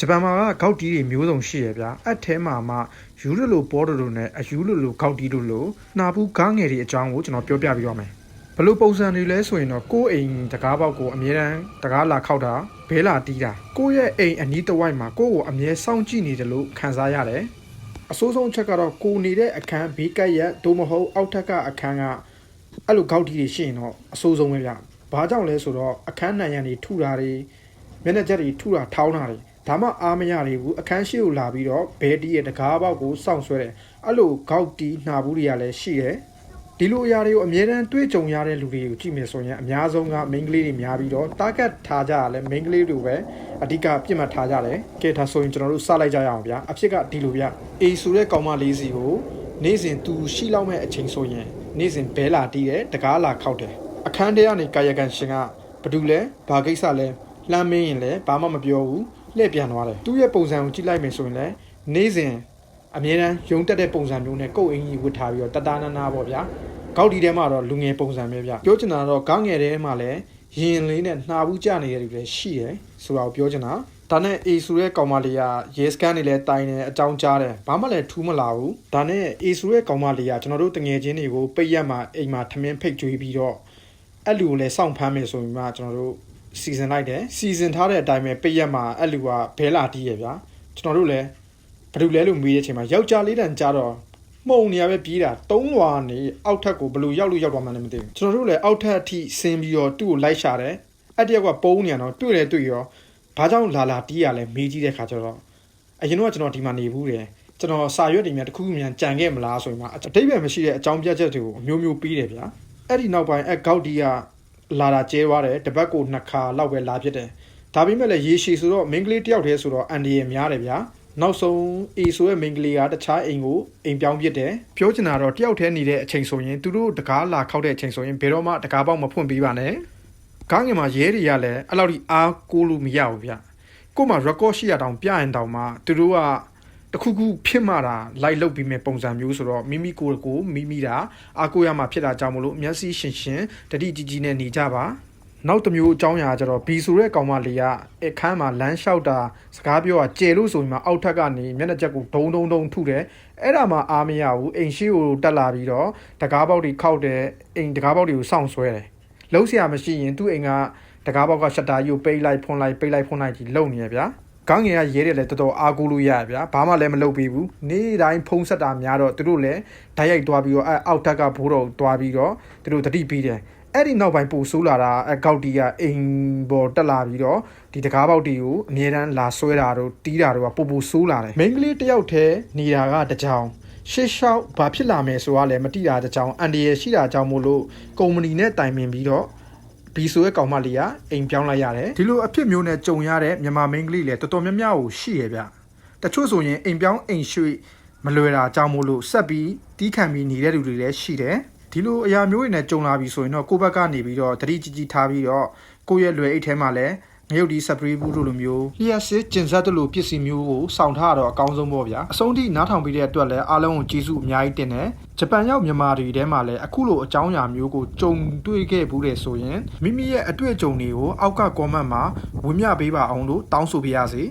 ဂျပန်မှာကဂေါက်တီးတွေမျိုးစုံရှိရဗျာအဲ့ထဲမှာမှယူရလိုပေါ်တိုနဲ့အယူလိုဂေါက်တီးတို့လိုနှာပူးကားငယ်တွေအကြောင်းကိုကျွန်တော်ပြောပြပြီးတော့မယ်ဘလို့ပုံစံတွေလဲဆိုရင်တော့ကိုယ့်အိမ်တကားပေါက်ကိုအမြဲတမ်းတကားလာခောက်တာဘဲလာတီးတာကိုယ့်ရဲ့အိမ်အနီးတစ်ဝိုက်မှာကိုယ့်ကိုအမြဲစောင့်ကြည့်နေတယ်လို့ခံစားရတယ်အဆိုးဆုံးချက်ကတော့ကိုနေတဲ့အခန်းဘေးကပ်ရက်ဒို့မဟုတ်အောက်ထက်ကအခန်းကအဲ့လိုဂေါက်တီးတွေရှိရင်တော့အဆိုးဆုံးပဲဗျဘာကြောင့်လဲဆိုတော့အခန်းနိုင်ရန်တွေထုတာတွေမျက်နှာချက်တွေထုတာထောင်းတာတွေဒါမှအားမရသေးဘူးအခန်းရှိကိုလာပြီးတော့ဘဲတီးရဲ့တကားပေါက်ကိုစောင့်ဆွဲတယ်အဲ့လိုဂေါက်တီးနှာဘူးတွေကလည်းရှိတယ်ဒီလိုအရာတွေကိုအမြဲတမ်းတွေ့ကြုံရတဲ့လူတွေကိုကြည့်မယ်ဆိုရင်အများဆုံးကမိန်းကလေးတွေများပြီးတော့တာဂက်ထားကြရလဲမိန်းကလေးတွေပဲအဓိကပြစ်မှတ်ထားကြတယ်ကဲဒါဆိုရင်ကျွန်တော်တို့စလိုက်ကြရအောင်ဗျာအဖြစ်ကဒီလိုဗျအေဆိုတဲ့ကောင်မလေးစီကိုနေ့စဉ်သူရှိလောက်မဲ့အချိန်ဆိုရင်နေ့စဉ်ဘဲလာတီးတယ်တကားလာခောက်တယ်အခန်းထဲကနေကာယကံရှင်ကဘာတူလဲဘာကိစ္စလဲလှမ်းမင်းရင်လည်းဘာမှမပြောဘူးလှည့်ပြန်သွားတယ်သူ့ရဲ့ပုံစံကိုကြည့်လိုက်မယ်ဆိုရင်လည်းနေ့စဉ်အမြဲတမ်းယုံတက်တဲ့ပုံစံမျိုးနဲ့ကိုယ်အင်ကြီးဝတ်ထားပြီးတော့တတနာနာပေါ့ဗျာဂေါက်တီထဲမှာတော့လူငယ်ပုံစံပဲဗျပြောချင်တာတော့ကားငယ်ထဲမှာလည်းရင်လေးနဲ့နှာဘူးကျနေတဲ့လူတွေရှိတယ်ဆိုတာကိုပြောချင်တာဒါနဲ့အေဆိုတဲ့ကောင်မလေးကရဲစကန်တွေလည်းတိုင်တယ်အကြောင်းကြားတယ်ဘာမှလည်းထူးမလာဘူးဒါနဲ့အေဆိုတဲ့ကောင်မလေးကကျွန်တော်တို့တငယ်ချင်းတွေကိုပိတ်ရက်မှာအိမ်မှာထမင်းဖိတ်ကြွေးပြီးတော့အဲ့လူကိုလည်းစောင့်ဖမ်းမယ်ဆိုရင်မှကျွန်တော်တို့စီစဉ်လိုက်တယ်စီစဉ်ထားတဲ့အတိုင်းပဲပိတ်ရက်မှာအဲ့လူကဘဲလာတီးရဗျာကျွန်တော်တို့လည်းဘာလို့လဲလို့မေးတဲ့အချိန်မှာယောက်ျားလေးတန်ကြားတော့မှုံနေရပဲပြေးတာ3လွာနေအောက်ထက်ကိုဘလို့ရောက်လို့ရောက်သွားမှလည်းမသိဘူးကျွန်တော်တို့လည်းအောက်ထက်အထိဆင်းပြီးတော့သူ့ကိုလိုက်ရှာတယ်အဲ့တယောက်ကပုံးနေရတော့တွေ့တယ်တွေ့ရောဘာကြောင့်လာတီးရလဲမေးကြည့်တဲ့ခါကျတော့အရင်တော့ကျွန်တော်ဒီမှာနေဘူးတယ်ကျွန်တော်စာရွက်တွေများတစ်ခုခုများကြံခဲ့မလားဆိုရင်မှအတိတ်ပဲမရှိတဲ့အကြောင်းပြချက်တွေကိုအမျိုးမျိုးပြီးတယ်ဗျာအဲ့ဒီနောက်ပိုင်းဂေါက်တီကလာတာကျဲသွားတယ်တပတ်ကို2ခါလောက်ပဲလာဖြစ်တယ်ဒါပေမဲ့လည်းရေရှည်ဆိုတော့မင်းကလေးတယောက်တည်းဆိုတော့အန်ဒီရများတယ်ဗျာနောက်ဆုံးအေဆိုရဲ့မင်းကလေးကတခြားအိမ်ကိုအိမ်ပြောင်းပြစ်တယ်ပြောချင်တာတော့တယောက်တည်းနေတဲ့အချိန်ဆိုရင်သူတို့တကားလာခောက်တဲ့အချိန်ဆိုရင်ဘယ်တော့မှတကားပေါက်မဖွင့်ပေးပါနဲ့ကားငယ်မှာရဲတွေကလည်းအဲ့လောက်ထိအားကိုးလို့မရဘူးဗျကို့မှာ record ရှိရတောင်ပြရင်တောင်မှသူတို့ကတခုခုဖြစ်မှတာလိုက်လုတ်ပြီးမဲ့ပုံစံမျိုးဆိုတော့မိမိကိုမိတာအားကိုးရမှဖြစ်တာကြောင့်မလို့မျက်စိရှင်တတိကြီးကြီးနဲ့နေကြပါနောက်တစ်မျိုးအကြောင်းအရာကျတော့ဘီဆိုတဲ့ကောင်မလေးကအခန်းမှာလမ်းလျှောက်တာစကားပြောတာကျဲလို့ဆိုရင်မှအောက်ထက်ကနေမျက်နှာချက်ကိုဒုံထုတယ်အဲ့ဒါမှအားမရဘူးအိမ်ရှိကိုတက်လာပြီးတော့တကားပေါက်တွေခောက်တယ်အိမ်တကားပေါက်တွေကိုစောင့်ဆွဲတယ်လုံးစရာမရှိရင်သူ့အိမ်ကတကားပေါက်ကရှက်တာကြီးကိုပိတ်လိုက်ဖွင့်လိုက်ကြီးလုံနေရဗျာကောင်းငယ်ကရဲတယ်လည်းတော်တော်အားကိုးလို့ရဗျာဘာမှလည်းမလုပ်ပေးဘူးနေ့တိုင်းဖုံးဆက်တာများတော့သူတို့လည်းဓာတ်ရိုက်သွားပြီးတော့အောက်ထက်ကဘိုးတော်သွားပြီးတော့သူတို့တတိပြီးတယ်အဲ့ဒီနောက်ပိုင်းပို့ဆိုးလာတာဂေါက်တီကအိမ်ပေါ်တက်လာပြီးတော့ဒီတကားပေါက်တွေကိုအမြဲတမ်းလာဆွဲတာတို့တီးတာတို့ကပို့ဆိုးလာတယ်မိန်းကလေးတယောက်တည်းနေတာကတကြောင်ရှေ့လျှောက်ဘာဖြစ်လာမယ်ဆိုတာလည်းမတိတာတကြောင်အန်ဒီရရှိတာကြောင့်မို့လို့ကုမ္ပဏီနဲ့တိုင်ပင်ပြီးတော့ဘီဆိုရဲ့ကောင်မလေးကအိမ်ပြောင်းလိုက်ရတယ်ဒီလိုအဖြစ်မျိုးနဲ့ကြုံရတဲ့မြန်မာမိန်းကလေးလည်းတော်တော်များများကိုရှိရဗျတချို့ဆိုရင်အိမ်ပြောင်းအိမ်ရွှေ့မလွယ်တာကြောင့်မို့လို့ဆက်ပြီးတီးခံပြီးနေတဲ့လူတွေလည်းရှိတယ်ဒီလိုအရာမျိုးတွေနဲ့ကြုံလာပြီဆိုရင်တော့ကိုယ့်ဘက်ကနေပြီးတော့တတိကြီးထားပြီးတော့ကိုယ့်ရဲ့လွယ်အိတ်ထဲမှာလည်းငရုတ်ဒီစပရေးဘူးတို့လိုမျိုးလျှက်စစ်ကျင်ဆက်တို့လိုပစ္စည်းမျိုးကိုစောင့်ထားတော့အကောင်းဆုံးပေါ့ဗျာအဆုံးထိနားထောင်ပြီးတဲ့အတွက်လည်းအားလုံးကိုကျေးဇူးအများကြီးတင်တယ်ဂျပန်ရောက်မြန်မာတွေထဲမှာလည်းအခုလိုအကြောင်းအရာမျိုးကိုကြုံတွေ့ခဲ့ဘူးတယ်ဆိုရင်မိမိရဲ့အတွေ့အကြုံတွေကိုအောက်က comment မှာဝင်မျှပေးပါအောင်လို့တောင်းဆိုပါရစေ